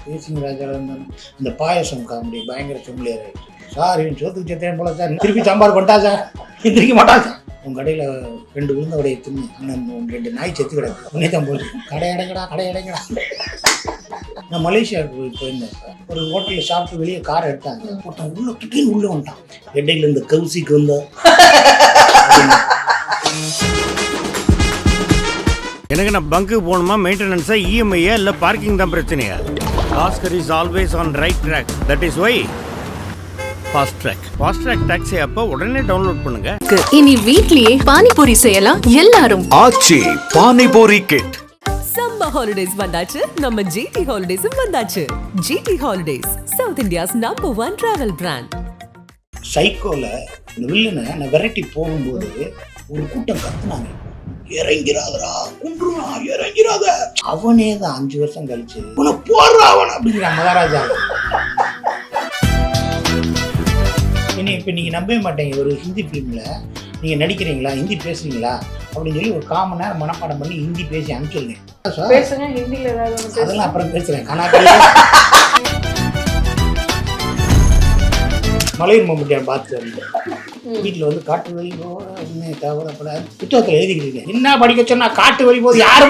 தேசிங் ராஜா இந்த பாயசம் காமெடி பயங்கர ஃபெமிலியர் ஆகிடுச்சு. சார் இவன் சோத்துக்கு சேர்த்தேன் போல சார், திருப்பி சாம்பார் கொண்டா சார், எந்திரிக்க மாட்டா சார். உங்கள் கடையில் 2 விழுந்த உடைய தின்னு ஆனால் 2 நாய் செத்து கிடக்கு உடனே தான் போட்டு கடை அடைங்கடா. நான் மலேசியாவுக்கு போயிருந்தேன். ஒரு ஹோட்டலில் சாப்பிட்டு வெளியே காரை எடுத்தாங்க. ஒருத்தன் உள்ள கிட்டேன்னு உள்ளே வந்துட்டான். இடையில இந்த கவுசிக்கு வந்தா எனக்கு நான் பங்கு போகணுமா, மெயின்டெனன்ஸா, இஎம்ஐயா இல்லை பார்க்கிங் தான் பிரச்சனையா? Oscar is always on right track. That is why fast track taxi அப்போ உடனே டவுன்லோட் பண்ணுங்க. இனி வீட்லயே பானிபூரி செய்யலாம் எல்லாரும். Aachi panipuri kit. Summer holidays வந்தாச்சு, நம்ம ஜிடி ஹாலிடேஸும் வந்தாச்சு. GT holidays, south India's #1 travel brand. சைக்கோல இந்த வில்லனை நான் விரட்டி போகும்போது ஒரு கூட்டம் கத்துனாங்க, இறங்கிறாதரா குன்றுனா இறங்கிறாத. அவனே தான் 5 வருஷம் கழிச்சு உன போடுறா அவன் அப்படிங்கிற மகாராஜா. இப்போ நீங்கள் நம்பவே மாட்டீங்க, ஒரு ஹிந்தி ஃபிலிமில் நீங்கள் நடிக்கிறீங்களா, ஹிந்தி பேசுறீங்களா அப்படின்னு சொல்லி ஒரு 1/4 மணி நேரம் மனப்பாடம் பண்ணி ஹிந்தி பேசி அனுப்பிச்சுருங்க. அதெல்லாம் அப்புறம் பேசுகிறேன். மலையூர் மம்முட்டியார் பார்த்து வீட்டில் வந்து காட்டு வழி போக தேவைப்பட புத்தகத்தில் எழுதிக்கிட்டு என்ன படிக்க சொன்னா காட்டு வழி போது யாரு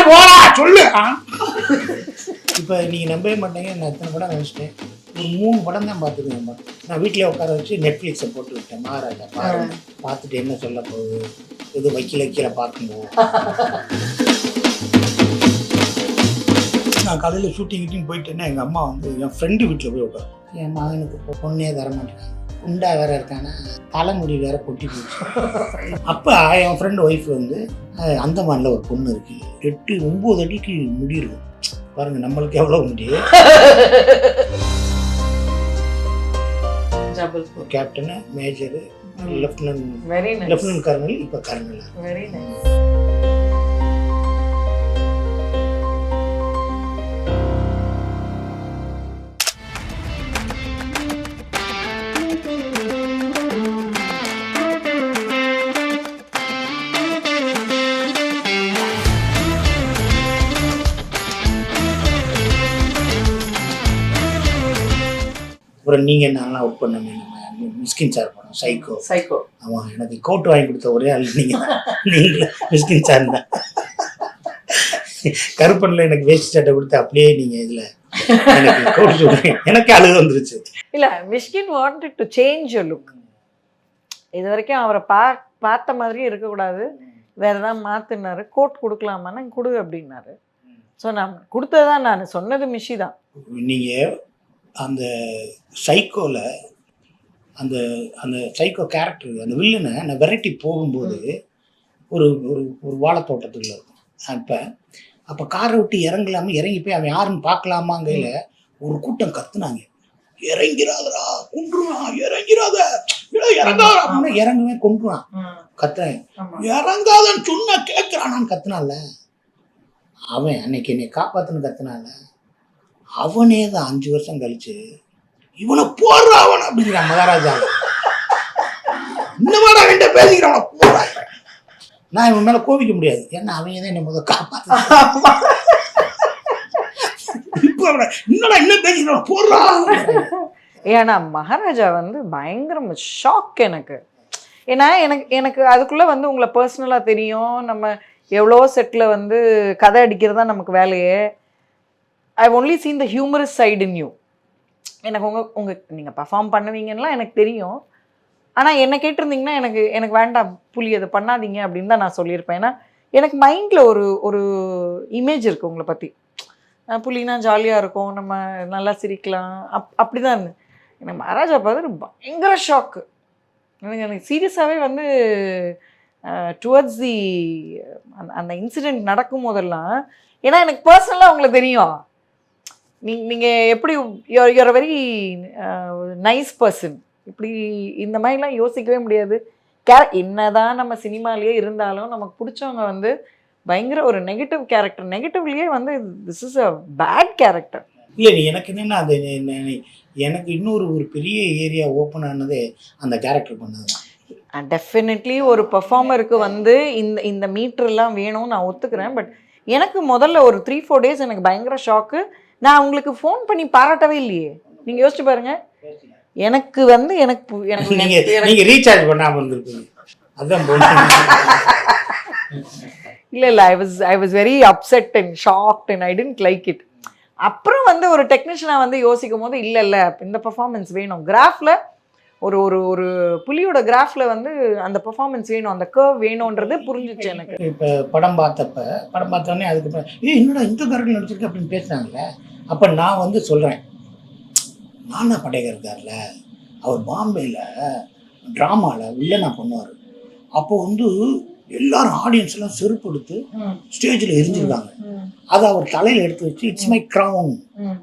போறா சொல்லு. இப்போ நீங்கள் நம்பவே மாட்டீங்க, நான் எத்தனை படம் நினச்சிட்டேன். ஒரு 3 படம் தான் பார்த்துருக்கேன். நான் வீட்டிலே உட்கார வச்சு நெட்ஃப்ளிக்ஸை போட்டு விட்டேன். மகாராஜா பார்த்துட்டு என்ன சொல்ல போகுது, இது வைக்கல பார்க்கும்போது நான் காலையில் ஷூட்டிங் போயிட்டேன்னா எங்கள் அம்மா வந்து என் ஃப்ரெண்டு வீட்டில் போய் உட்காரு. என் மகனுக்கு பொண்ணே தர மாட்டேன், குண்டா வேற இருக்கானா, தலைமுடி வேற கொட்டி போச்சு. அப்போ என் ஃப்ரெண்டு ஒய்ஃப் வந்து அந்தமானில் ஒரு பொண்ணு இருக்கு, 8-9 அடிக்கு முடி இருக்கும் பாருங்க, நம்மளுக்கு எவ்வளோ முடி. கேப்டனு, மேஜரு, லெப்டினன்ட் கர்னல், இப்போ கர்னல். அப்புறம் நீங்கள் நான்லாம் ஒர்க் பண்ண மிஸ்கின் சார் படம் சைக்கோ. ஆமாம், எனக்கு கோட் வாங்கி கொடுத்த ஒரே ஆள் நீங்களே மிஸ்கின் சார் தான். கருப்பனில் எனக்கு வேஸ்ட் சட்டை கொடுத்து அப்படியே நீங்கள் இதில் எனக்கு கோட் சொல்கிறேன், எனக்கு அழுது வந்துருச்சு. இல்லை, Mysskin wanted to change your look. இது வரைக்கும் அவரை பார்த்த மாதிரியே இருக்கக்கூடாது, வேற ஏதாவது மாற்றினாரு. கோட் கொடுக்கலாமான்னா கொடு அப்படின்னாரு. ஸோ நான் கொடுத்ததான், நான் சொன்னது மிஷி தான். நீங்கள் அந்த சைக்கோவில் அந்த அந்த சைக்கோ கேரக்டர், அந்த வில்லனை நான் விரட்டி போகும்போது ஒரு ஒரு ஒரு வாழைத்தோட்டத்துக்குள்ள இருக்கும். அப்போ காரை விட்டு இறங்கி போய் அவன் யாருன்னு பார்க்கலாமாங்கையில் ஒரு கூட்டம் கத்துனாங்க, இறங்கிறாதரா குன்றுனா இறங்கிறாத, இறங்காத அப்படின்னா இறங்குவே கொன்றுவான். கத்துறேன், இறங்காதன்னு சொன்னா கேட்குறானான்னு கத்துனால. அவன் அன்னைக்கு என்னை காப்பாத்துன்னு கத்துனால. அவனே தான் 5 வருஷம் கழிச்சு இவனை போடுறா அவன் அப்படிங்கிற மகாராஜா. இன்னமாடா என்கிட்ட பேசிக்கிறான் போடுறா. நான் இவன் மேல கோபிக்க முடியாது, ஏன்னா அவன் தான் என்னை முதல் காப்பாத்து. இப்போ என்னடா என்ன பேசிக்கிறான் போடுறா. ஏன்னா மகாராஜா வந்து பயங்கர ஷாக் எனக்கு. ஏன்னா எனக்கு அதுக்குள்ள வந்து உங்களை பர்சனலா தெரியும், நம்ம எவ்வளோ செட்டில் வந்து கதை அடிக்கிறது தான் நமக்கு வேலையே. I've only seen the humorous side in you. எனக்கு நீங்கள் பர்ஃபார்ம் பண்ணுவீங்கன்னா எனக்கு தெரியும். ஆனால் என்னை கேட்டிருந்தீங்கன்னா எனக்கு வேண்டாம் புலி, அதை பண்ணாதீங்க அப்படின்னு தான் நான் சொல்லியிருப்பேன். ஏன்னா எனக்கு மைண்டில் ஒரு இமேஜ் இருக்குது உங்களை பற்றி. புலினா ஜாலியாக இருக்கும், நம்ம நல்லா சிரிக்கலாம், அப்படி தான் இருந்தது. எனக்கு மகாராஜா பார்த்து பயங்கர ஷாக்கு. எனக்கு சீரியஸாகவே வந்து டுவர்ட்ஸ் தி அந்த இன்சிடெண்ட் நடக்கும் போதெல்லாம், ஏன்னா எனக்கு பர்சனலாக உங்களை தெரியும். நீங்கள் எப்படி யூஆர் வெரி நைஸ் பர்சன். இப்படி இந்த மாதிரிலாம் யோசிக்கவே முடியாது. என்னதான் நம்ம சினிமாலேயே இருந்தாலும் நமக்கு பிடிச்சவங்க வந்து பயங்கர ஒரு நெகட்டிவ் கேரக்டர், நெகட்டிவ்லேயே வந்து this is a bad character. இல்லை எனக்கு என்னென்னா அது எனக்கு இன்னொரு பெரிய ஏரியா ஓப்பன் ஆனதே அந்த கேரக்டர் பண்ணது. டெஃபினெட்லி ஒரு பெர்ஃபார்மருக்கு வந்து இந்த மீட்டர்லாம் வேணும்னு நான் ஒத்துக்கிறேன். பட் எனக்கு முதல்ல ஒரு 3-4 டேஸ் எனக்கு பயங்கர ஷாக்கு. நான் உங்களுக்கு ஃபோன் பண்ணி பாராட்டவே இல்லையே. நீங்கள் யோசிச்சு பாருங்க. எனக்கு வந்து எனக்கு நீங்க ரீசார்ஜ் பண்ணாம இருந்திருப்பீங்க. அதான் இல்லை I was very upset and shocked and I didn't like it. அப்புறம் வந்து ஒரு டெக்னீஷியனாக வந்து யோசிக்கும் போது இல்லை இந்த பர்ஃபார்மன்ஸ் வேணும். கிராஃபில் ஒரு ஒரு ஒரு புலியோட கிராஃபில் வந்து அந்த பர்ஃபார்மன்ஸ் வேணும், அந்த கர்வ் வேணுன்றது புரிஞ்சிச்சு எனக்கு. இப்போ படம் பார்த்தோன்னே அதுக்கப்புறம் என்னடா இந்த கரெக்ட் நடிச்சிருக்கு அப்படின்னு பேசுனாங்கல்ல. அப்போ நான் வந்து சொல்கிறேன், நானா படேகர் இருக்கார்ல, அவர் பாம்பேயில் ட்ராமாவில் வில்லனா பண்ணுவார். அப்போ வந்து எல்லாரும் ஆடியன்ஸ் எல்லாம் செருப்பு எடுத்து ஸ்டேஜில் எரிஞ்சிருக்காங்க. அதை அவர் தலையில் எடுத்து வச்சு இட்ஸ் மை க்ரௌன்,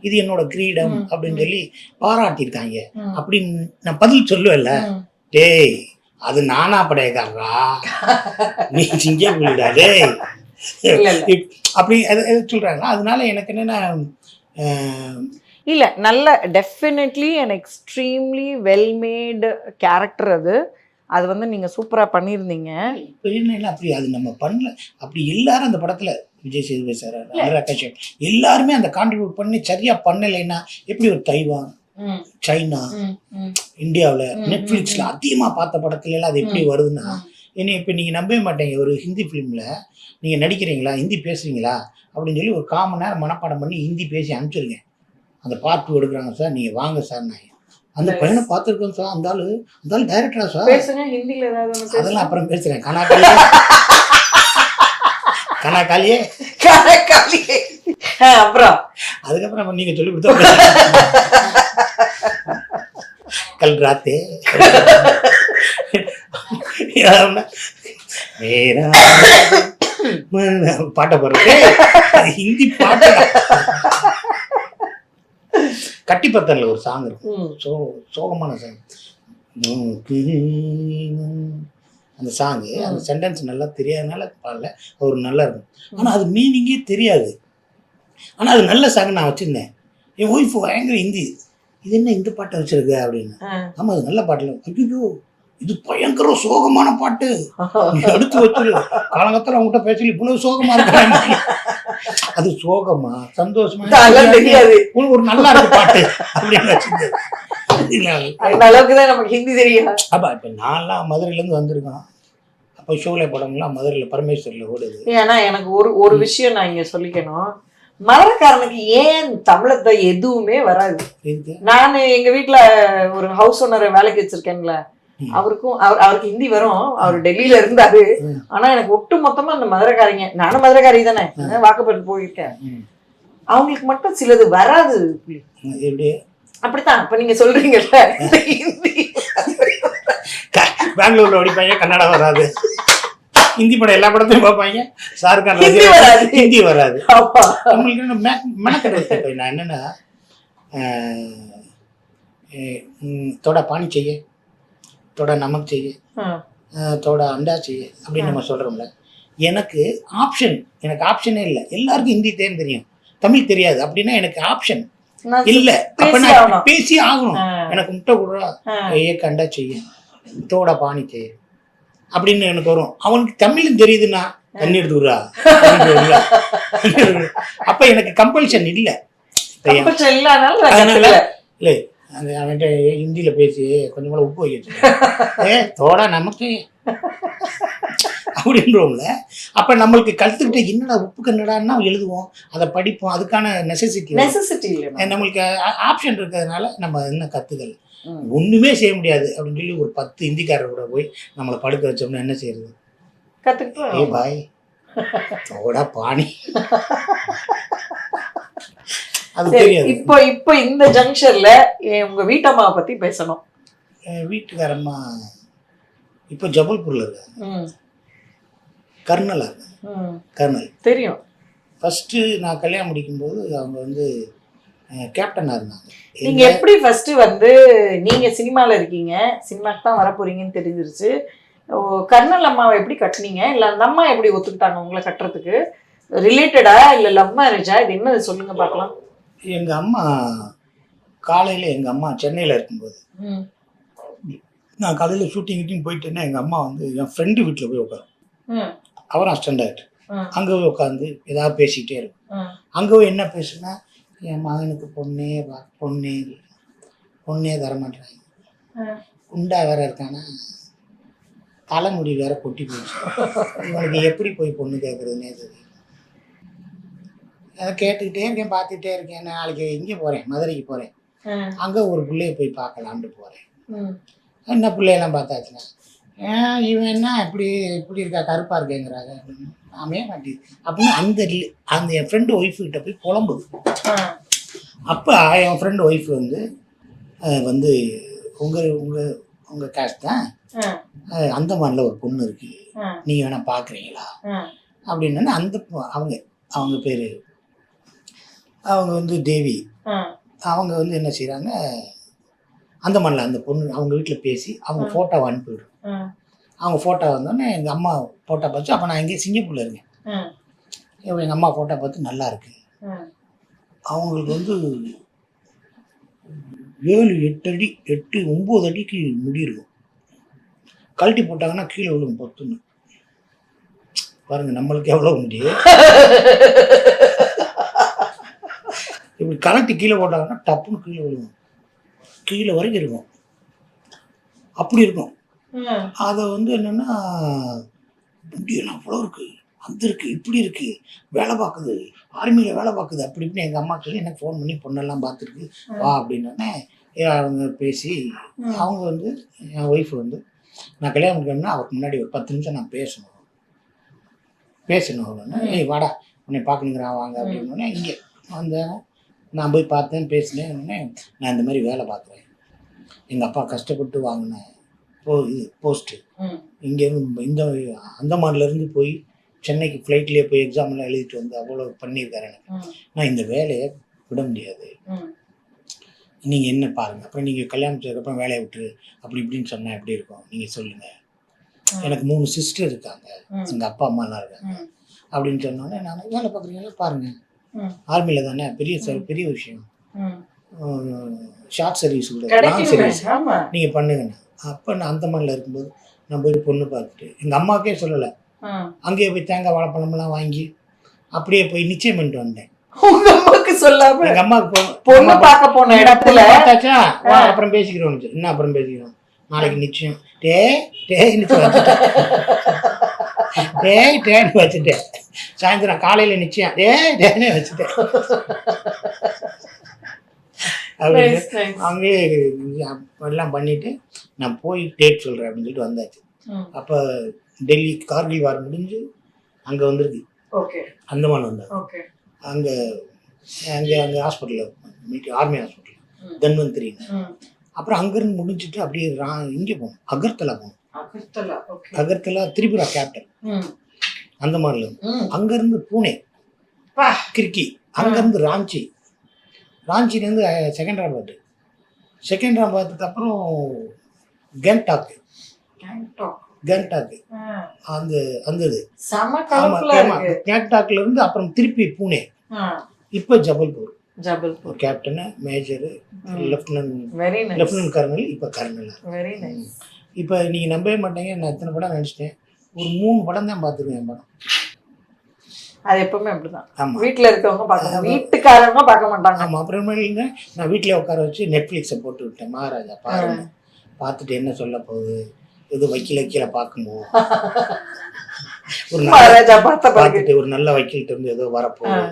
இது என்னோட கிரீடம் அப்படின்னு சொல்லி பாராட்டியிருக்காங்க. அப்படின்னு நான் பதில் சொல்லுவேன்ல, டேய் அது நானா படையக்காரரா, நீ சிங்க புள்ளிடா டேய் அப்படி சொல்றாங்க. அதனால எனக்கு என்னன்னா இல்லை நல்ல டெஃபினெட்லி அண்ட் எக்ஸ்ட்ரீம்லி வெல்மேடு கேரக்டர் அது வந்து நீங்கள் சூப்பராக பண்ணியிருந்தீங்க. இப்போ என்ன அப்படி அது நம்ம பண்ணல. அப்படி எல்லாரும் அந்த படத்தில் விஜய் சேதுபதி சார், அனுராக் கஷ்யப் எல்லாருமே அந்த கான்ட்ரிபியூட் பண்ணி சரியாக பண்ணலைன்னா எப்படி ஒரு தைவான், சைனா, இந்தியாவில் நெட்ஃப்ளிக்ஸில் அதிகமாக பார்த்த படத்துலலாம் அது எப்படி வருதுன்னா, ஏன்னா இப்போ நீங்கள் நம்பவே மாட்டீங்க, ஒரு ஹிந்தி ஃபிலிமில் நீங்கள் நடிக்கிறீங்களா, ஹிந்தி பேசுகிறீங்களா அப்படின்னு சொல்லி ஒரு 1/4 மணி நேரம் மனப்பாடம் பண்ணி ஹிந்தி பேசி அனுப்பிச்சிருங்க. அந்த பார்ட் 2 எடுக்கிறாங்க சார், நீங்கள் வாங்க சார், நான் அந்த பையனை பார்த்துருக்கோம் சார், அந்த ஆளு டைரக்டரா சார், பேசுங்க ஹிந்தியில் ஏதாவது. அதெல்லாம் அப்புறம் பேசுகிறேன். கனாக்காலியே அப்புறம் அதுக்கப்புறம் நீங்கள் சொல்லி கொடுத்தா கல் ராத்தே பாட்டை போடுறது ஹிந்தி பாட்டு. கட்டிப்பத்தனில் ஒரு சாங் இருக்கும், சோகமான சாங். அந்த சாங்கு அந்த சென்டென்ஸ் நல்லா தெரியாதனால பாடல, அவர் நல்லா இருக்கும். ஆனால் அது மீனிங்கே தெரியாது. ஆனால் அது நல்ல சாங் நான் வச்சுருந்தேன். என் ஒய்ஃப் பயங்கர ஹிந்தி, இது என்ன இந்த பாட்டை வச்சிருக்க அப்படின்னு. ஆமாம் அது நல்ல பாட்டில். ஐயோ இது பயங்கர சோகமான பாட்டு, எடுத்து வச்சிரு, காலங்கத்தில் அவங்ககிட்ட பேசல இவ்வளவு சோகமா இருக்க. அது சோகமா சந்தோஷமா தெரியாது, ஒரு நல்லா இருக்கு பாட்டு அப்படின்னு வச்சிருந்தேன். அந்த அளவுக்கு தான் நமக்கு ஹிந்தி தெரியும். அப்பா இப்போ நான்லாம் மதுரையிலேருந்து வந்திருக்கோம். அப்போ ஷோலே படம்லாம் மதுரையில் பரமேஸ்வரில் ஓடுது. ஏன்னா எனக்கு ஒரு விஷயம் நான் இங்கே சொல்லிக்கணும், மதுரைக்காரனுக்கு ஏன் தமிழத்தை எதுவுமே வராது. நான் எங்க வீட்டுல ஒரு ஹவுஸ் ஓனரை வேலைக்கு வச்சிருக்கேன்ல, அவருக்கு ஹிந்தி வரும், அவர் டெல்லியில இருந்தாரு. ஆனா எனக்கு ஒட்டு மொத்தமா அந்த மதுரைக்காரங்க, நானும் மதுரைக்காரி தானே, வாக்கப்பட்டு போயிருக்கேன், அவங்களுக்கு மட்டும் சிலது வராது. எப்படி அப்படித்தான் இப்ப நீங்க சொல்றீங்கல்ல, ஹிந்தி பெங்களூர்ல ஓடிப்பாங்க, கன்னடா வராது. ஹிந்தி படம் எல்லா படத்தையும் பார்ப்பாங்க, ஷாருக்கான் ஹிந்தி வராது. நம்மளுக்கு மெனக்கெடுது. நான் என்னன்னா தோட பானி செய்ய, தோட நமக்கு செய்ய, தோட அண்டா செய்ய அப்படின்னு நம்ம சொல்றோம்ல. எனக்கு ஆப்ஷனே இல்லை. எல்லாருக்கும் ஹிந்தி தெரியும், தமிழ் தெரியாது. அப்படின்னா எனக்கு ஆப்ஷன் இல்ல, அப்ப நான் பேசி ஆகணும். எனக்கு முட்டை கொடுறா, கண்டா செய்ய, தோட பானி செய்ய அப்படின்னு எனக்கு வரும். அவனுக்கு தமிழும் தெரியுதுன்னா தண்ணி எடுத்துக்கிறா. அப்ப எனக்கு கம்பல்ஷன் இல்லை. இல்லை அந்த அவன்கிட்ட ஹிந்தியில பேசி கொஞ்சம் கூட உப்பு வைக்க தோடா நமக்கு அப்படின்றோம்ல. அப்ப நம்மளுக்கு கற்றுக்கிட்ட என்னடா உப்பு கன்னடான்னா எழுதுவோம், அதை படிப்போம். அதுக்கான நெசசிட்டி இல்லை, நம்மளுக்கு ஆப்ஷன் இருக்கிறதுனால நம்ம என்ன கத்துக்கல. ஒண்ணுமே செய்ய முடியாது அப்படின்னு சொல்லி ஒரு 10 ஹிந்திக்காரர் கூட போய் நம்மளை படுக்க வச்சோம்னா என்ன செய்யறது? கத்துக்கிட்டோம். ஏ பாய் தோடா பானி அது தெரியாது. இப்போ இந்த ஜங்ஷன்ல உங்க வீட்டம்மாவை பத்தி பேசணும். வீட்டுக்காரம்மா இப்போ ஜபல்பூர்ல இருக்காங்க, கர்னலா இருக்காங்க. கர்னல் தெரியும். ஃபர்ஸ்ட் நான் கல்யாணம் முடிக்கும்போது அவங்க வந்து கேப்டனா இருந்தாங்க. நீங்க எப்படி ஃபர்ஸ்ட் வந்து நீங்க சினிமால இருக்கீங்க, சினிமாக்கு தான் வர போறீங்கன்னு தெரிஞ்சிருச்சு. கர்னல் அம்மாவை எப்படி கட்டுனீங்க, இல்ல அந்த அம்மா எப்படி ஒத்துக்கிட்டாங்க உங்களை கட்டுறதுக்கு? ரிலேட்டடா இல்ல லவ் மேரேஜா, இது என்ன சொல்லுங்க பார்க்கலாம். எங்க அம்மா காலையில, எங்க அம்மா சென்னையில இருக்கும்போது நான் காலையில ஷூட்டிங் போயிட்டேன்னா எங்க அம்மா வந்து என் ஃப்ரெண்டு வீட்டில் போய் உட்காரும். அவரும் அசிஸ்டன்ட் டைரக்டர். அங்கே போய் உட்காந்து ஏதாவது பேசிக்கிட்டே இருக்கும். அங்கே போய் என்ன பேசுனா, என் மகனுக்கு பொண்ணே தரமாட்டாங்க, குண்டா வேற இருக்கானா, தலைமுடி வேற கொட்டி போச்சு, இவனுக்கு எப்படி போய் பொண்ணு கேட்குறதுனே தெரியும். அதை கேட்டுக்கிட்டே இருக்கேன், பார்த்துக்கிட்டே இருக்கேன். நாளைக்கு இங்கே போகிறேன், மதுரைக்கு போகிறேன், அங்கே ஒரு பிள்ளைய போய் பார்க்கலான்ட்டு போகிறேன். என்ன பிள்ளையெல்லாம் பார்த்தாச்சுன்னா, இவன் என்ன இப்படி இருக்கா, கருப்பாக இருக்கேங்கிறாங்க அப்படின்னு. நாமே மாட்டி அப்படின்னு அந்த என் ஃப்ரெண்டு ஒய்ஃபுக்கிட்ட போய் புலம்புது. அப்போ என் ஃப்ரெண்டு ஒய்ஃப் வந்து உங்கள் கேஸ்ட் தான், அந்தமானில் ஒரு பொண்ணு இருக்குது, நீங்கள் வேணால் பார்க்குறீங்களா அப்படின்னா, அவங்க பேர் தேவி. அவங்க என்ன செய்கிறாங்க, அந்தமானில் அந்த பொண்ணு அவங்க வீட்டில் பேசி அவங்க ஃபோட்டோவை அனுப்பிவிடும். அவங்க ஃபோட்டோ வந்தோடனே எங்கள் அம்மா ஃபோட்டோ பார்த்து, அப்போ நான் எங்கேயும் சிங்கப்பூரில் இருக்கேன், எங்கள் அம்மா ஃபோட்டோ பார்த்து நல்லா இருக்கு. அவங்களுக்கு 7-8 அடி 8-9 அடிக்கு முடி இருக்கும். கழட்டி போட்டாங்கன்னா கீழே விழுகும் பொத்துன்னு. பாருங்க நம்மளுக்கு எவ்வளோ முடியும். இப்படி கழட்டி கீழே போட்டாங்கன்னா டப்புன்னு கீழே விழுகும், கீழே வரைக்கும் இருக்கும், அப்படி இருக்கும். அதை என்னன்னா, முடியெல்லாம் அவ்வளோ இருக்குது, அந்த இருக்குது, இப்படி இருக்குது, வேலை பார்க்குது, ஆர்மியில் வேலை பார்க்குது, அப்படி இப்படின்னு எங்கள் அம்மா சொல்லி எனக்கு ஃபோன் பண்ணி பொண்ணெல்லாம் பார்த்துருக்கு வா அப்படின்னோடனே அவங்க பேசி, அவங்க என் ஒய்ஃப் நான் கல்யாணம் பண்ணணும்னா அவருக்கு முன்னாடி ஒரு 10 நிமிஷம் நான் பேசணும் அவனு. ஏய் வாடா உன்னை பார்க்கணுங்கிறான் வாங்க அப்படின்னோடனே இங்கே வந்தேன். நான் போய் பார்த்தேன், பேசினேன். நான் இந்த மாதிரி வேலை பார்க்குறேன், எங்கள் அப்பா கஷ்டப்பட்டு வாங்கினேன் போஸ்ட்டு, இங்கேருந்து இந்த அந்தமான்லேருந்து போய் சென்னைக்கு ஃப்ளைட்லேயே போய் எக்ஸாம்லாம் எழுதிட்டு வந்து அவ்வளோ பண்ணியிருக்காரு எனக்கு. நான் இந்த வேலையை விட முடியாது, நீங்கள் என்ன பாருங்கள், அப்புறம் நீங்கள் கல்யாணம் செய்யறதுக்கப்புறம் வேலையை விட்டுரு அப்படி இப்படின்னு சொன்னால் எப்படி இருக்கும் நீங்கள் சொல்லுங்கள். எனக்கு 3 சிஸ்டர் இருக்காங்க, எங்கள் அப்பா அம்மாலாம் இருக்காங்க அப்படின்னு சொன்னோன்னே, நான் வேலை பார்க்குறீங்களா பாருங்கள், ஆர்மியில் தானே, பெரிய விஷயம், ஷார்ட் சர்வீஸ் கூட லாங் சர்வீஸ் நீங்கள் பண்ணுங்கண்ணா. அப்போ நான் அந்தமானில் இருக்கும்போது நான் போய் பொண்ணு பார்த்துட்டு எங்கள் அம்மாவுக்கே சொல்லலை, அங்கேயே போய் தேங்காய் வாழைப்பழமெல்லாம் வாங்கி அப்படியே போய் நிச்சயம் பண்ணிட்டு வந்தேன். உங்க அம்மாவுக்கு சொல்லாம? எங்கள் அம்மாவுக்கு பொண்ணு பார்க்க போன இடத்துல பார்த்தாச்சா, அப்புறம் பேசிக்கிறோம், என்ன அப்புறம் பேசிக்கிறோம், நாளைக்கு நிச்சயம், டேன்னு வச்சுட்டேன். சாயந்தரம் காலையில் நிச்சயம் டேன்னு வச்சுட்டேன். அப்படின்னு அங்கேயே எல்லாம் பண்ணிட்டு நான் போய் டேட் சொல்கிறேன் அப்படின்னு சொல்லிட்டு வந்தாச்சு. அப்போ டெல்லி கார்கில் வார் முடிஞ்சு அங்கே வந்துருக்கு, அந்தமான் வந்தார். அங்கே ஹாஸ்பிட்டலில் ஆர்மி ஹாஸ்பிட்டல் தன்வந்திரின்னு. அப்புறம் அங்கேருந்து முடிஞ்சுட்டு அப்படியே இங்கே போகணும், அகர்தலா போகணும். அகர்தலா திரிபுரா கேபிட்டல் அந்தமான்ல. அங்கேருந்து பூனே, கிர்கி, அங்கேருந்து ராஞ்சிலேருந்து செகண்டராபாத்துக்கு அப்புறம் கேங்டாக்கு அந்த கேங்டாக்ல இருந்து அப்புறம் திருப்பி பூனே, இப்போ Jabalpur captain, major, lieutenant colonel, இப்போ கர்னல். இப்போ நீங்கள் நம்பவே மாட்டீங்க, நான் எத்தனை படம் நினச்சிட்டேன், ஒரு 3 படம் தான் பார்த்துருக்கேன். என் படம் அது எப்பவுமே அப்படிதான். ஆமாம், வீட்டில் இருக்கவங்க பார்க்க, வீட்டுக்காரங்க பார்க்க மாட்டாங்க. ஆமாம், அப்புறமேல நான் வீட்டிலே உட்கார வச்சு நெட்ஃப்ளிக்ஸை போட்டு விட்டேன். மகாராஜா பாருங்க, பார்த்துட்டு என்ன சொல்ல போகுது, எது வக்கீல பார்க்கும்போது ஒரு பார்த்துட்டு ஒரு நல்ல வக்கீல்கிட்ட இருந்து ஏதோ வரப்போகுது,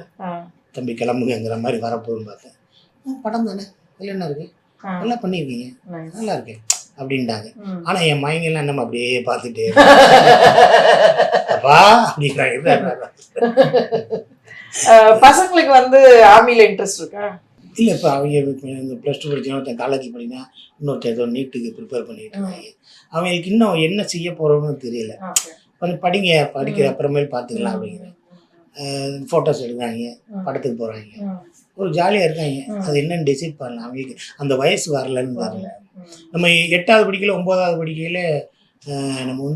தம்பி கிளம்புங்கிற மாதிரி வரப்போகுதுன்னு பார்த்தேன். படம் தானே, இல்லை என்ன இருக்கு, நல்லா பண்ணியிருக்கீங்க, நல்லா இருக்கேன் அப்படின்ட்டாங்க. ஆனா என் மயங்கெல்லாம் நம்ம அப்படியே பார்த்துட்டே அப்பா அப்படிங்கிறாங்க. பசங்களுக்கு ஆர்மியில இன்ட்ரெஸ்ட் இருக்கா? இல்லை, இப்போ அவங்க இந்த +2 படிச்சா, ஒருத்தன் காலேஜ் படினா, இன்னொருத்தர் ஏதோ நீட்டுக்கு ப்ரிப்பேர் பண்ணிட்டு இருக்காங்க. அவங்களுக்கு இன்னும் என்ன செய்ய போகிறோன்னு தெரியல. கொஞ்சம் படிக்கிற அப்புறமேல் பார்த்துக்கலாம் அப்படிங்கிற ஃபோட்டோஸ் எடுக்கிறாங்க, படத்துக்கு போகிறாங்க, ஒரு ஜாலியாக இருக்காங்க. அது என்னன்னு டிசைட் பண்ணலாம், அவங்களுக்கு அந்த வயசு வரலன்னு வரல. நம்ம 8வது படிக்கையில் 9வது படிக்கையில் நம்ம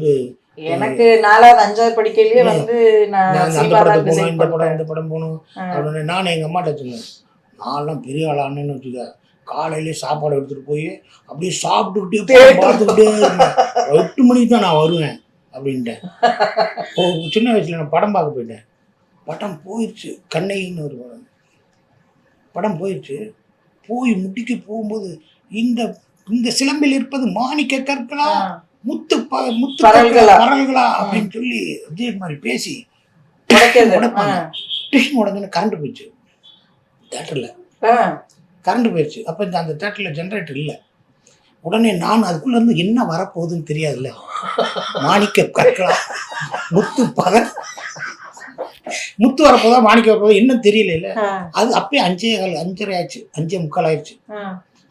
எனக்கு 4வது 5வது படிக்கையிலேயே அந்த படத்துக்கு போகணும், இந்த படம் போகணும் அப்படின்னு நான் எங்கள் அம்மாட்ட சொன்னேன். நான்லாம் பெரிய ஆளானேன்னு வச்சுக்க, காலையிலே சாப்பாடு எடுத்துகிட்டு போய் அப்படியே சாப்பிட்டுக்கிட்டே பார்த்துக்கிட்டே இருந்தேன். 8 மணிக்கு தான் நான் வருவேன். அப்படின்ட்டேன். சின்ன வயசில் நான் படம் பார்க்க போயிட்டேன். படம் போயிடுச்சு. கண்ணைன்னு ஒரு படம் போயிடுச்சு. போய் முடிக்க போகும்போது இந்த இந்த சிலம்பில் இருப்பது மாணிக்க கற்களா முத்து முத்து பரல்களா அப்படின்னு சொல்லி விஜயகுமாரி பேசி டிஷன் உடனே கரண்ட் போயிடுச்சு. தேட்டரில் கரண்ட் போயிடுச்சு. அப்போ அந்த தேட்டரில் ஜென்ரேட்டர் இல்லை. உடனே நான் அதுக்குள்ள இருந்து என்ன வரப்போகுதுன்னு தெரியாதுல்ல. மாணிக்க கற்களா முத்து பகல் முத்து வரப்போதா மாணிக்க வரப்போதா இன்னும் தெரியல இல்லை. அது அப்பயே 5:30 ஆயிடுச்சு. 5:45 ஆயிடுச்சு.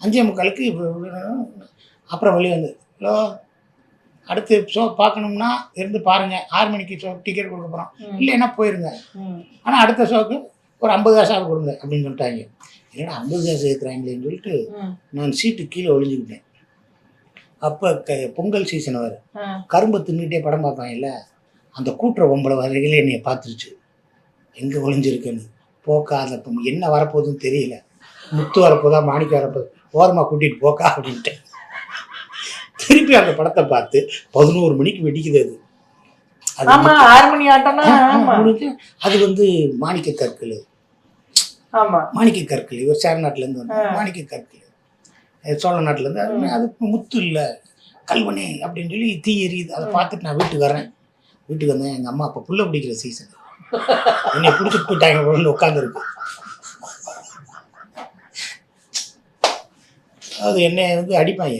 5:45 அப்புறம் வெளியே வந்து ஹலோ அடுத்து ஷோ பார்க்கணும்னா இருந்து பாருங்க, 6 மணிக்கு ஷோ டிக்கெட் கொடுக்க போகிறோம், இல்லைன்னா போயிருங்க, ஆனால் அடுத்த ஷோக்கு ஒரு 50 காசாக கொடுங்க அப்படின்னு சொல்லிட்டாங்க. ஏன்னா 50 காசு ஏற்றுறாங்களேன்னு சொல்லிட்டு நான் சீட்டு கீழே ஒளிஞ்சுக்கிட்டேன். அப்போ பொங்கல் சீசன் வேறு. கரும்பு தின்னுட்டே படம் பார்ப்பாங்கல்ல, அந்த கூட்டுற பொம்பளை வரையில என்னைய பார்த்துருச்சு எங்கே ஒளிஞ்சிருக்குன்னு. போக்கா அந்த என்ன வரப்போகுதுன்னு தெரியல, முத்து வரப்போதா மாணிக்க வரப்போகுது, ஓரமாக கூட்டிகிட்டு போக்கா அப்படின்ட்டேன். திருப்பி அந்த படத்தை பார்த்து 11 மணிக்கு வெடிக்குது. அது 6 மணி ஆட்டம்னா அது வந்து மாணிக்க கற்கள். மாணிக்க கற்கள் இவர் சேர நாட்டிலேருந்து வந்து மாணிக்க கற்கள், சோழ நாட்டிலேருந்து. அது முத்து இல்லை கல்வனே அப்படின்னு சொல்லி தீ எரியுது. அதை பார்த்துட்டு நான் வீட்டுக்கு வரேன். வீட்டுக்கு வந்தேன். எங்கள் அம்மா அப்போ புள்ள பிடிக்கிற சீசன். என்னை பிடிச்சிட்டு போயிட்டாங்க. உட்காந்துருக்கு. அது என்னை வந்து அடிப்பாங்க.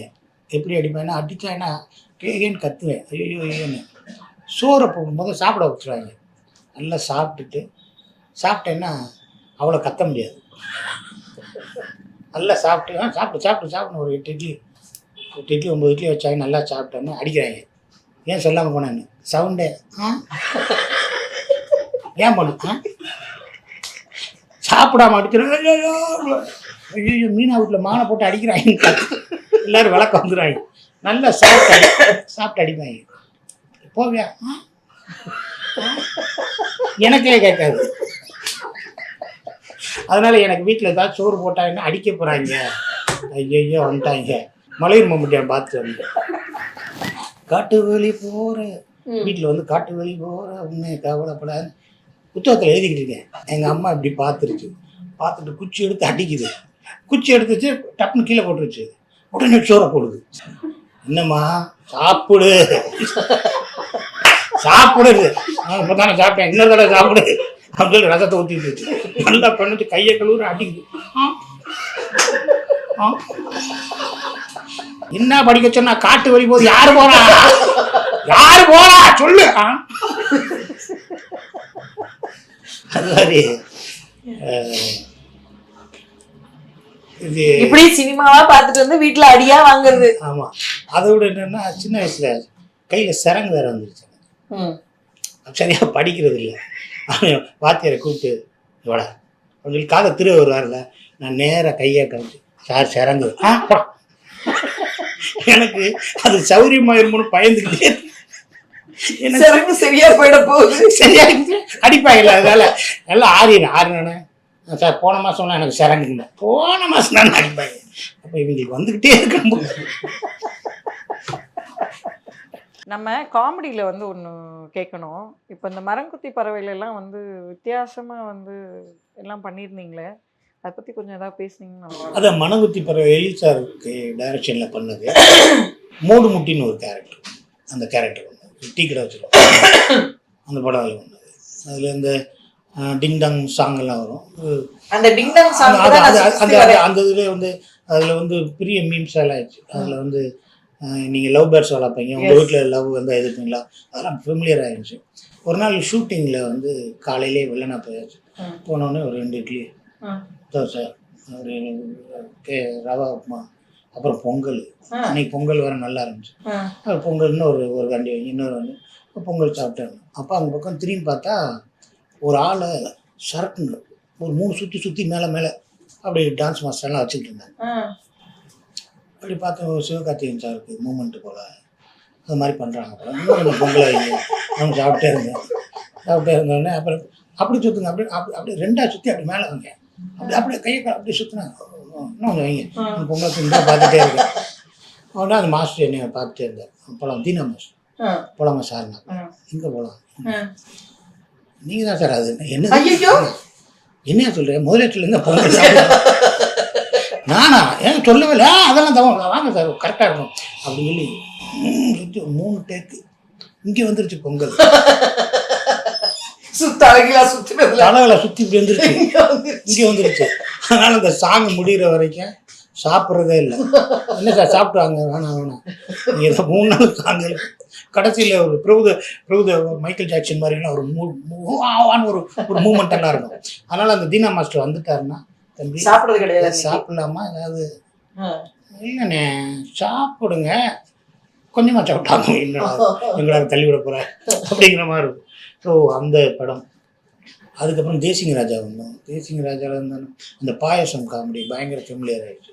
எப்படி அடிப்பாங்கன்னா, அடித்தாங்கன்னா கேன்னு கத்துவேன். ஐயோ ஐயோன்னு. சோறை போகும்போது சாப்பிட வச்சுருவாங்க. நல்லா சாப்பிட்டேன்னா அவ்வளோ கத்த முடியாது. நல்லா சாப்பிட்டு ஒரு 8 இட்லி 9 இட்லி வச்சாங்க. நல்லா சாப்பிட்டேன்னு அடிக்கிறாங்க. ஏன் சொல்லாமல் போனான்னு சவுண்டே ஏன் பண்ணு சாப்பிடாம அடிச்சிடும். ஐயோ மீனா வீட்டில் மானை போட்டு அடிக்கிறாங்க. எல்லாரும் விளக்க வந்துடுவாங்க. நல்லா சாப்பிட்டு அடிப்பாங்க. போவியா எனக்கே கேட்காது. அதனால எனக்கு வீட்டில் ஏதாவது சோறு போட்டாங்கன்னா அடிக்க போகிறாங்க. ஐயோ வந்துட்டாங்க. மலையூர் மம்முட்டியான் பார்த்துட்டு வந்தேன். காட்டு வழி போகிற வீட்டில் வந்து காட்டு வழி போகிற உண்மை கவலைப்படாது புத்தகத்தில் எழுதிக்கிட்டு இருக்கேன். எங்கள் அம்மா இப்படி பார்த்துட்டு குச்சி எடுத்து அடிக்குது. குச்சி எடுத்துச்சு, டப்புன்னு கீழே போட்டுருச்சு. உடனே சோறை போடுது. என்னம்மா சாப்பிடு இப்போ தானே சாப்பிட்டேன், இன்னொரு தடவை சாப்பிடு அப்படின்னு சொல்லி ரசத்தை ஊற்றிட்டு நல்லா பண்ணிட்டு கையை கழுவுற அடிக்குது. என்ன படிக்க சொன்னா காட்டு வழி போது யாரு போறா சொல்லு. அது மாதிரி இது இப்படி சினிமாவா பார்த்துட்டு வந்து வீட்டுல அடியா வாங்குறது. ஆமா. அதை விட என்னன்னா, சின்ன வயசுல கையில சரங்கு வேற வந்துருச்சு. சரியா படிக்கிறது இல்லை. வாத்தியாரை கூப்பிட்டு இவட சொல்லி காதை திரு வருவார்ல, நான் நேராக கையை கழிச்சு சார் சரங்கு எனக்கு அது சௌரியமாயிருமோன்னு பயந்துக்கிட்டே சரியா போயிட போகுது. சரியா அடிப்பாங்கல்ல, அதனால நல்லா ஆறினானே சார் போன மாதம்னா எனக்கு சரங்குங்க, போன மாதம் தான் அடிப்பாங்க. அப்போ இவங்களுக்கு வந்துக்கிட்டே இருக்கணும். நம்ம காமெடியில் வந்து ஒன்று கேட்கணும். இப்போ இந்த மரங்குத்தி பறவையிலெல்லாம் வந்து வித்தியாசமாக வந்து எல்லாம் பண்ணியிருந்தீங்களே, அதை பற்றி கொஞ்சம் ஏதாவது பேசுனீங்கன்னா. அதை மனங்குத்தி பறவை எழில் சாருக்கு டைரக்ஷனில் பண்ணது. மூடு முட்டின்னு ஒரு கேரக்டர். அந்த கேரக்டர் ஒன்று டீ கடை வச்சுருக்கோம். அந்த படம் அதில் ஒன்று. அதில் இந்த டிங்டாங் சாங்கெல்லாம் வரும். அந்த டிங்டாங் சாங் அந்த இதில் வந்து அதில் வந்து பெரிய மீம்ஸ் எல்லாம் ஆயிடுச்சு. அதில் வந்து நீங்கள் லவ் பேர்ட்ஸ் வளர்ப்பீங்க, உங்கள் வீட்டில் லவ் வந்து எதிர்ப்பீங்களா, அதெல்லாம் ஃபெமிலியர் ஆகிடுச்சு. ஒரு நாள் ஷூட்டிங்கில் வந்து காலையிலே வெள்ளனா போயாச்சு. போனோடனே ஒரு 2 இட்லி, தோசை, ஒரு ரவா உப்புமா, அப்புறம் பொங்கல். அன்றைக்கி பொங்கல் வேறு நல்லா இருந்துச்சு. அது பொங்கல்னு ஒரு கண்டி வாங்கி இன்னொரு வந்து பொங்கல் சாப்பிட்டேன். அப்போ அந்த பக்கம் திரும்பி பார்த்தா ஒரு ஆளை சரக்குங்க ஒரு 3 சுற்றி மேலே அப்படி டான்ஸ் மாஸ்டர்லாம் வச்சுக்கிட்டு இருந்தாங்க. அப்படி பார்த்தோம், சிவகார்த்திகேயன் சாருக்கு மூமெண்ட்டு போல் அது மாதிரி பண்ணுறாங்க போல. இன்னும் பொங்கலை வைங்க அவங்க சாப்பிட்டே இருந்தோடனே அப்புறம் அப்படி சுற்றுங்க, அப்படியே 2ஆக சுற்றி அப்படி மேலே வைங்க, அப்படியே கையை அப்படியே சுற்றினாங்க. இன்னும் கொஞ்சம் வைங்க பொங்கல் தின்னு பார்த்துட்டே இருக்கேன். அவனா அந்த மாஸ்டர் என்னை பார்த்துட்டே இருந்தார். அப்போலாம் தீனா மாஸ்டர் போலாமா சார்னா, எங்கே போகலாம், நீங்கள் தான் சார் அது என்ன ஐயோ என்ன சொல்கிறேன், முதலீட்டுலேருந்து போங்க. நானா ஏன் சொல்லவே இல்லை, அதெல்லாம் தவிர வாங்க சார் கரெக்டாக இருக்கும் அப்படின்னு சொல்லி 3 டேக்கு இங்கே வந்துருச்சு பொங்கல். தலைகளை சுற்றி இப்படி வந்துருச்சு, இங்கே வந்துருச்சு. அதனால் அந்த சாங் முடிகிற வரைக்கும் சாப்பிட்றதே இல்லை. என்ன சார் சாப்பிட்டு வாங்க, வேணாம் நீங்கள் ஏதோ 3 நாள் சாங்கு. கடைசியில் ஒரு பிரபுத மைக்கேல் ஜாக்சன் மாதிரிலாம் ஒரு ஒரு மூமெண்ட் எல்லாம் இருக்கும். அதனால் அந்த தீனா மாஸ்டர் வந்துட்டாருன்னா, தம்பி சாப்பிட்றது கிடையாது, சாப்பிடலாமா ஏதாவது, இல்லைண்ணே சாப்பிடுங்க, கொஞ்சமாக சாப்பிட்டாங்க, எங்களால் தள்ளிவிட போகிறேன் அப்படிங்கிற மாதிரி இருக்கும். ஸோ அந்த படம். அதுக்கப்புறம் தேசிங்க ராஜா வந்தோம். தேசிங்க ராஜாவில் இருந்தாலும் அந்த பாயசம் காமெடி பயங்கர ஃபெமிலியர் ஆகிடுச்சு.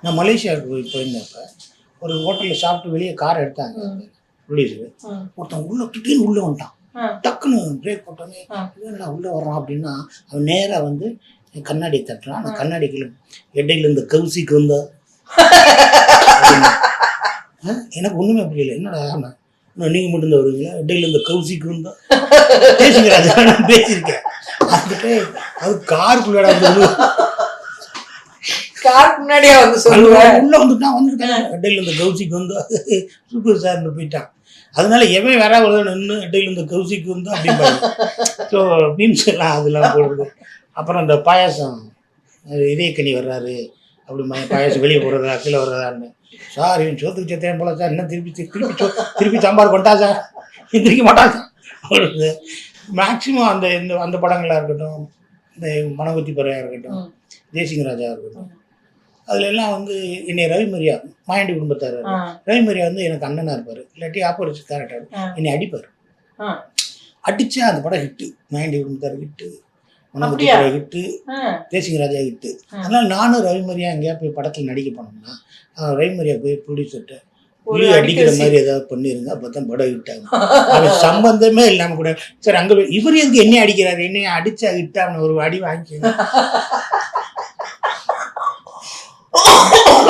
நான் மலேசியாவுக்கு போயிருந்தப்ப ஒரு ஹோட்டலில் சாப்பிட்டு வெளியே கார் எடுத்தாங்க ப்ரொடியூசரு. ஒருத்தன் உள்ளே திடீர்னு உள்ளே வந்துட்டான். டக்குன்னு பிரேக் போட்டோன்னே நான் உள்ளே வர்றான் அப்படின்னா அவன் நேராக வந்து கண்ணாடி தட்டுறான். அந்த கண்ணாடிக்குள்ள இடையில இந்த கவுசிக்கு வந்தா எனக்கு ஒன்றுமே புரியல. என்னடா நீங்கள் மட்டும்தான் வருவீங்களா, இடையில இந்த கவுசிக்கு வந்தா பேசுகிறாரு, நான் பேசியிருக்கேன். அதுக்கிட்டே அது காருக்குள்ளடா காருக்கு முன்னாடியே வந்து சொல்லுவேன், உள்ள வந்துட்டான், வந்துட்டான் இடையில இந்த கவுசிக்கு வந்தா சூப்பர் சார்னு போயிட்டான். அதனால எவன் வேற ஒரு நின்று இடையில இந்த கவுசிக்கு வந்தா அப்படிம்பாங்க. ஸோ மீன்ஸ் எல்லாம் அதெல்லாம் போடுறது. அப்புறம் அந்த பாயாசம் இதயக்கனி வர்றாரு அப்படி பாயாசம் வெளியே போடுறதா கீழே வர்றதான்னு, சார் இவன் சோத்துக்கு சேர்த்தேன் போல சார், என்ன திருப்பி சாம்பார் கொண்டா சார், எந்திரிக்க மாட்டான் சார். மேக்சிமம் அந்த படங்களாக இருக்கட்டும், இந்த மனகுத்தி பறையாக இருக்கட்டும், தேசிங்க ராஜா இருக்கட்டும், அதுல எல்லாம் வந்து என்னை ரவிமரியா மாயாண்டி குடும்பத்தார், ரவிமரியா வந்து எனக்கு அண்ணனாக இருப்பார், இல்லாட்டி ஆப்போசிட் கேரக்டர், என்னை அடிப்பார். அடித்தா அந்த படம் ஹிட்டு, மாயாண்டி குடும்பத்தார் ஹிட்டு, மனகுத்தி பறை ஹிட்டு, தேசிங்க ராஜா ஹிட்டு. அதனால் நானும் ரவிமரியா எங்கேயா போய் படத்தில் நடிக்க போனோம்னா ரவிமரியா போய் ப்ரொடியூசர்கிட்ட புளி அடிக்கிற மாதிரி ஏதாவது பண்ணிருங்க, அப்போ தான் படம் ஹிட்டாகும். அவன் சம்பந்தமே இல்லாமல் கூட சார் அங்கே போய் இவர் எதுக்கு என்னை அடிக்கிறாரு, என்னைய அடிச்சா ஹிட்டாகனு ஒரு அடி வாங்கிக்கோங்க.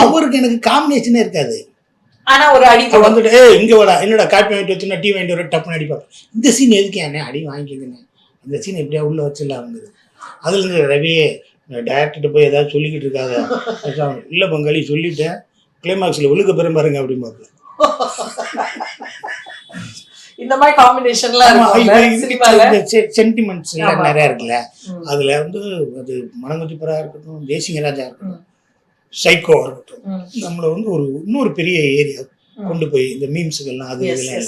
அவருக்கு எனக்கு காம்பினேஷனே இருக்காது. ஆனா ஒரு அடி வந்துட்டு இங்கே வாடா, என்னோட காப்பி வாங்கிட்டு வச்சுன்னா டீ வாங்கிட்டு வர டப்புன்னு அடிப்பாங்க. இந்த சீன் எதுக்கு என்ன அடி வாங்கிக்கோங்கண்ணே, இந்த சீன் எப்படியா உள்ள வச்சிடலாம்ங்குது. அதுலேருந்து ரவியே டேரக்டர்கிட்ட போய் ஏதாவது சொல்லிக்கிட்டு இருக்காத, இல்லை பங்காளி சொல்லிட்டேன், கிளைமாக்ஸில் ஒழுக்க பெரும் பாருங்க அப்படிம்பாங்க. இந்த மாதிரி காம்பினேஷன்லாம் சென்டிமெண்ட்ஸ் எல்லாம் நிறையா இருக்குல்ல. அதில் வந்து அது மனங்குத்தி பறா இருக்கட்டும், தேசிங்க ராஜா இருக்கட்டும், சைக்கோ இருக்கட்டும், நம்மளை வந்து இன்னொரு பெரிய ஏரியா கொண்டு போய் இந்த மீம்ஸுகள்லாம் அது இதெல்லாம்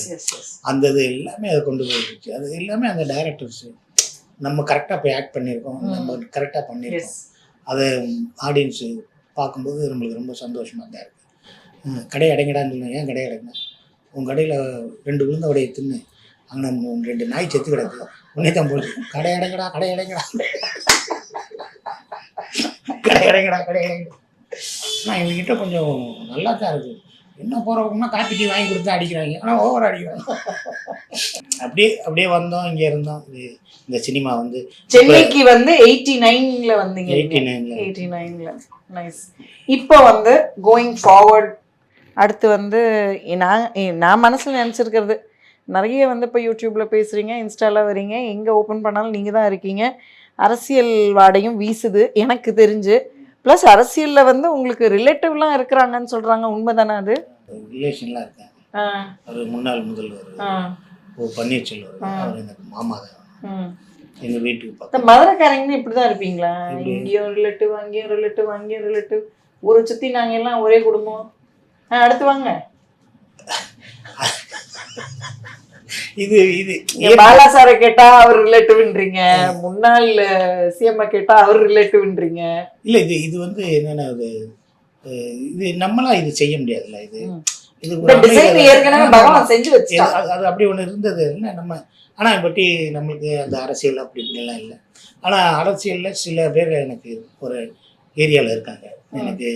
அந்த இது எல்லாமே அதை கொண்டு போயிடுச்சு. அது எல்லாமே அந்த டைரக்டர்ஸ் நம்ம கரெக்டாக போய் ஆக்ட் பண்ணியிருக்கோம், நம்ம கரெக்டாக பண்ணியிருக்கோம். அதை ஆடியன்ஸு பார்க்கும்போது நம்மளுக்கு ரொம்ப சந்தோஷமாக தான் இருக்குது. கடை அடைங்கடான்னு சொல்லுவேன். ஏன் கடை அடைங்க, உங்கள் கடையில் 2 விழுந்த உடைய தின்னு அங்கே 2 நாய் செத்து கிடக்கு, உன்னே தான் போச்சு, கடை அடைங்கடா கடை அடைங்கடா கடை அடைங்கடா கடை அடைங்கடா. ஆனால் இவங்ககிட்ட கொஞ்சம் நல்லா தான் இருக்குது. என்ன போகிறவங்கன்னா காப்பி டீ வாங்கி கொடுத்து அடிக்கிறாங்க, ஆனால் ஓவர் அடிக்கிறாங்க. அப்படியே வந்தோம், இங்கே இருந்தோம். இந்த சினிமா வந்து சென்னைக்கு வந்து 89ல வந்தீங்க. 89ல நைஸ். இப்போ வந்து கோயிங் ஃபார்வர்ட் அடுத்து வந்து நான் மனசில் நினச்சிருக்கிறது நிறைய வந்து இப்போ யூடியூப்பில் பேசுகிறீங்க, இன்ஸ்டாவில் வரீங்க, எங்கே ஓப்பன் பண்ணாலும் நீங்கள் தான் இருக்கீங்க. அரசியல் வாடையும் வீசுது எனக்கு தெரிஞ்சு. ப்ளஸ் அரசியலில் வந்து உங்களுக்கு ரிலேட்டிவ்லாம் இருக்கிறாங்கன்னு சொல்கிறாங்க, உண்மை தானே அது? ரிலேஷன்லாம் இருக்காங்க. ஒரு முன்னாள் முதல்வர் பன்னீர்செல்வம், அவர் எனக்கு மாமா தான். எங்கள் வீட்டுக்கு மதுரைக்காரங்கன்னு இப்படி தான் இருப்பீங்களா? இங்கேயும் ரிலேட்டிவ், அங்கேயும் ரிலேட்டிவ், அங்கேயும் ரிலேட்டிவ், ஊரை சுற்றி நாங்கள் எல்லாம் ஒரே குடும்பம். அடுத்து வாங்க. இது பாலா சாரை கேட்டா அவர் ரிலேட்டிவ்ன்றீங்க, முன்னாள் சிஎம் கேட்டா அவர் ரிலேட்டிவ்ன்றீங்க. இல்லை இது வந்து என்னன்னா, இது நம்மளா இது செய்ய முடியாதுல்ல. அது அப்படி ஒன்று இருந்தது இல்லை நம்ம. ஆனால் பற்றி நம்மளுக்கு அந்த அரசியல் அப்படி இப்படிலாம் இல்லை. ஆனால் அரசியலில் சில பேர் எனக்கு ஒரு ஏரியாவில் இருக்காங்க. எனக்கு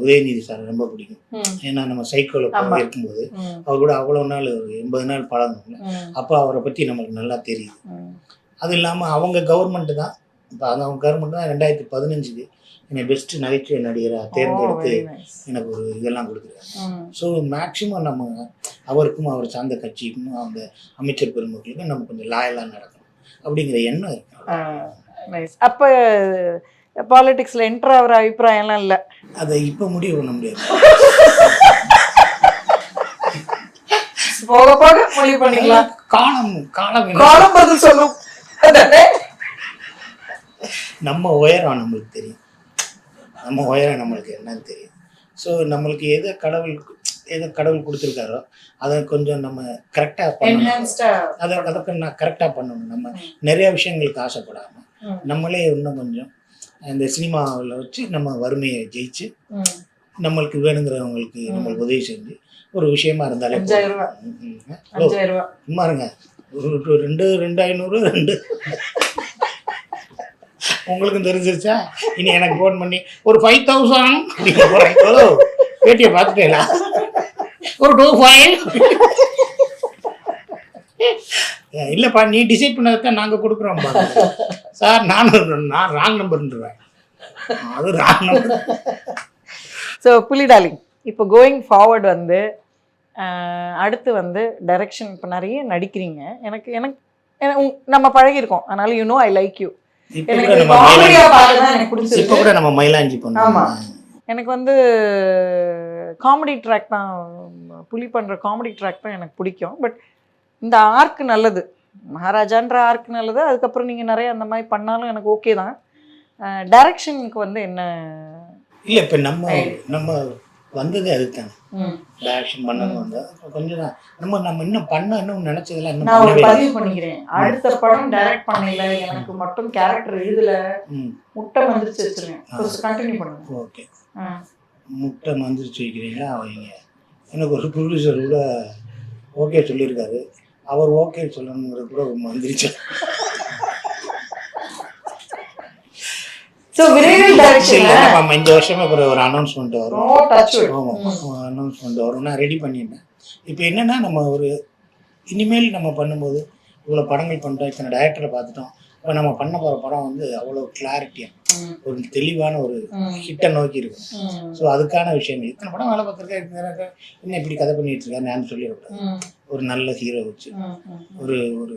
உதயநிதி சார் ரொம்ப பிடிக்கும். ஏன்னா நம்ம சைக்கோவில் இருக்கும்போது அவர் கூட அவ்வளோ நாள் ஒரு 80 நாள் பழகணும். அப்போ அவரை பற்றி நம்மளுக்கு நல்லா தெரியுது. அது இல்லாமல் அவங்க கவர்மெண்ட்டு தான், இப்போ அவங்க கவர்மெண்ட் தான் 2015 என்னை பெஸ்ட்டு நகைச்சுவை நடிகராக தேர்ந்தெடுத்து எனக்கு ஒரு இதெல்லாம் கொடுக்குறாங்க. ஸோ மேக்சிமம் நம்ம அவருக்கும் அவர் சார்ந்த கட்சிக்கும் அந்த அமைச்சர் பெருமக்களுக்கும் நம்ம கொஞ்சம் லாயலாக நடக்கணும் அப்படிங்கிற எண்ணம் இருக்கு. நைஸ். அப்போ பாலிடிக்ஸில் என்ட்ரு ஆகிற அபிப்பிராயம்லாம் இல்லை? அதை இப்போ முடிவு பண்ண முடியாது. போக போக முடிவு பண்ணிக்கலாம். காலம் காலம் காலம் பதில் சொல்லும். நம்ம உயரம் நம்மளுக்கு தெரியும், நம்ம உயரம் நம்மளுக்கு என்னன்னு தெரியும். ஸோ நம்மளுக்கு எதை கடவுள் கொடுத்துருக்காரோ அதை கொஞ்சம் நம்ம கரெக்டாக பண்ணணும். அதற்கு நான் கரெக்டாக பண்ணணும். நம்ம நிறைய விஷயங்களுக்கு ஆசைப்படாமல் நம்மளே இன்னும் கொஞ்சம் இந்த சினிமாவில் வச்சு நம்ம வறுமையை ஜெயிச்சு நம்மளுக்கு வேணுங்கிறவங்களுக்கு நம்மளுக்கு உதவி செஞ்சு ஒரு விஷயமா இருந்தாலே சும்மா இருங்க. ஒரு 2,500 உங்களுக்கும் தெரிஞ்சிருச்சா? இனி எனக்கு ஃபோன் பண்ணி ஒரு 5,000 பேட்டியை பார்த்துட்டேங்களா, ஒரு 2,500 இல்லைப்பா நீ டிசைட் பண்ணதான் நாங்கள் கொடுக்குறோம் சார். நான் ராங் நம்பர்ன்றேன், அது ராங் நம்பர். ஸோ புலி டார்லிங், இப்போ கோயிங் ஃபார்வர்ட் வந்து அடுத்து வந்து டைரக்ஷன் இப்போ நிறைய நடிக்கிறீங்க. எனக்கு எனக்கு நம்ம பழகிருக்கோம், அதனால you know I like you. இப்போ கூட நம்ம மயிலாஞ்சி பண்ணோம். ஆமாம், எனக்கு வந்து காமெடி ட்ராக் தான், புலி பண்ணுற காமெடி ட்ராக் தான் எனக்கு பிடிக்கும். பட் இந்த ஆர்க் நல்லது, மகாராஜான்ற ஆர்க் நல்லது. அதுக்கப்புறம் நீங்கள் நிறைய அந்த மாதிரி பண்ணாலும் எனக்கு ஓகே தான். டைரக்ஷனுக்கு வந்து என்ன இல்லை, இப்போ நம்ம வந்ததே அதுதானே, டைரக்ஷன் பண்ணணும் வந்தால் கொஞ்சம் தான் நம்ம இன்னும் இன்னும் நினச்சதெல்லாம் இன்னும் நான் ஒரு பதிவு பண்ணிக்கிறேன். அடுத்த படம் டைரக்ட் பண்ணல, எனக்கு மட்டும் கேரக்டர் எழுதல, முட்டை மந்திரிச்சு வச்சிருக்கேன். கண்டினியூ பண்ணுங்க. ஓகே, முட்டை மந்திரிச்சு வைக்கிறீங்களா? அவங்க எனக்கு ஒரு ப்ரொடியூசர் கூட ஓகே சொல்லியிருக்காரு. அவர் ஓகே சொல்லணுங்கிறது கூட மந்திரிச்சு. நம்ம இந்த வருஷமே ஒரு அனௌன்ஸ்மெண்ட் வரும். அனௌன்ஸ்மெண்ட் வரும், நான் ரெடி பண்ணியிருந்தேன். இப்போ என்னன்னா நம்ம இனிமேல் நம்ம பண்ணும்போது இவ்வளோ படங்கள் பண்ணுறோம், இத்தனை டைரக்டரை பார்த்துட்டோம். இப்போ நம்ம பண்ண போகிற படம் வந்து அவ்வளோ கிளாரிட்டியாக ஒரு தெளிவான ஒரு ஹிட்டை நோக்கி இருக்கும். ஸோ அதுக்கான விஷயங்கள் இத்தனை படம் வேலை பார்த்துருக்கேன், என்ன இப்படி கதை பண்ணிட்டு இருக்கேன் நான் சொல்லிடக்கூடாது. ஒரு நல்ல ஹீரோ வச்சு ஒரு ஒரு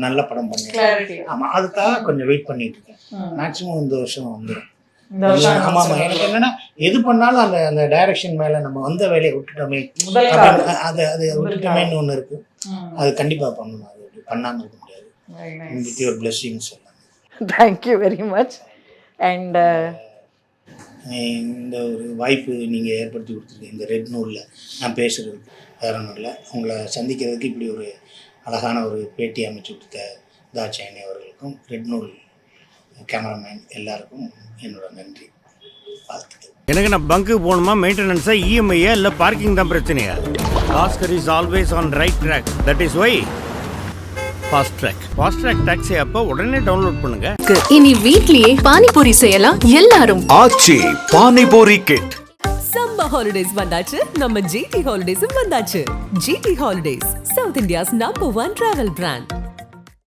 நல்ல படம் பண்ணேன். ஆமாம், அதுக்காக கொஞ்சம் வெயிட் பண்ணிட்டு இருக்கேன். மேக்ஸிமம் இந்த வருஷம் வந்துடும். ஆமாம் ஆமாம், எனக்கு என்னன்னா எது பண்ணாலும் அந்த டைரக்ஷன் மேலே நம்ம வந்த வேலையை விட்டுட்டோமே, அது விட்டுட்டோமேன்னு ஒன்று இருக்கு. அது கண்டிப்பாக பண்ணணும், அது அப்படி பண்ணாமல் இருக்க முடியாது. With your blessings. Thank you very much. And இந்த ஒரு வாய்ப்பு நீங்கள் ஏற்படுத்தி கொடுத்துருக்கீங்க இந்த ரெட் நூலில் நான் பேசுகிறதுக்கு. வேறு ஒன்றும் இல்லை, உங்களை சந்திக்கிறதுக்கு இப்படி ஒரு அழகான ஒரு பேட்டி அமைச்சு கொடுத்த தாட்சாயணி அவர்களுக்கும் ரெட் நூல் கேமராமேன் எல்லாருக்கும் என்னோட நன்றி, வாழ்த்துக்கள். எனக்கு நான் பங்கு போகணுமா, மெயின்டெனன்ஸா, இஎம்ஐயா இல்லை பார்க்கிங் தான் பிரச்சனையா? Bhaskar is always on right track. That is why fast track taxi ஆப்பை உடனே டவுன்லோட் பண்ணுங்க. இனி வீட்லயே பானிபூரி செய்யலாம் எல்லாரும். Aachi panipuri kit. Summer holidays வந்தாச்சு, நம்ம ஜிடி ஹாலிடேஸும் வந்தாச்சு. GT holidays, south India's number 1 travel brand.